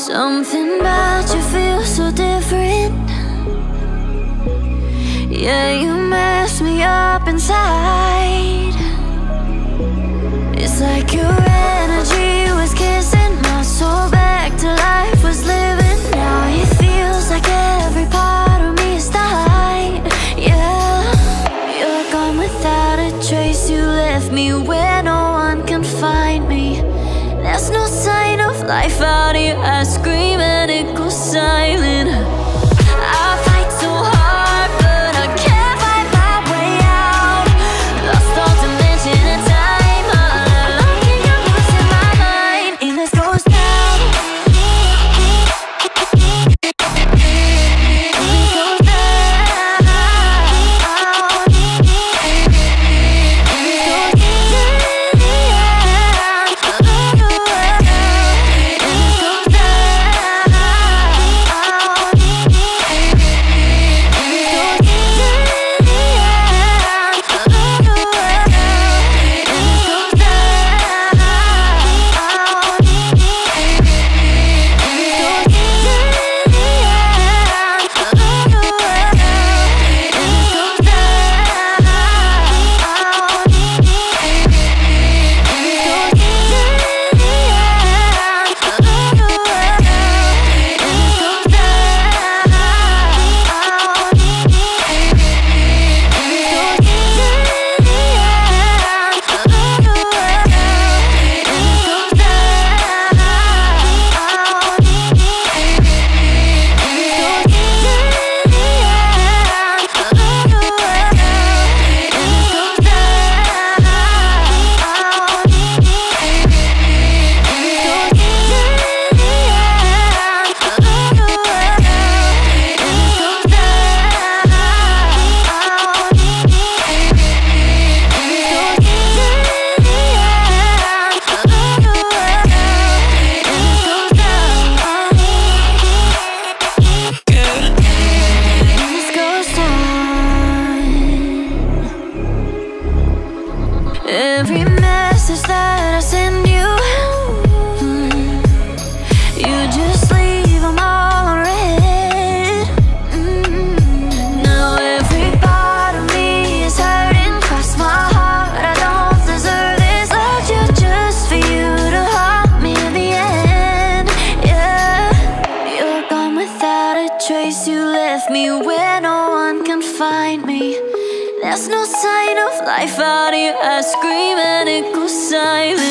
Something about you feels so different. Yeah, you mess me up inside. It's like your energy was kissing my soul back to life, was living. Now it feels like every part of me is died. Yeah, you're gone without a trace. You left me where no one can find me. There's no sign of life out here. I scream and it goes silent. I fight so hard, but I can't find my way out. Lost all dimension and time. All alone, can you lose in my mind? And this goes down. Every message that I send you, you just leave them all unread. Now every part of me is hurting. Cross my heart, I don't deserve this. Loved you just for you to haunt me in the end. Yeah, you're gone without a trace. You left me where no one can find me. There's no sign of life out here. I scream and it goes silent.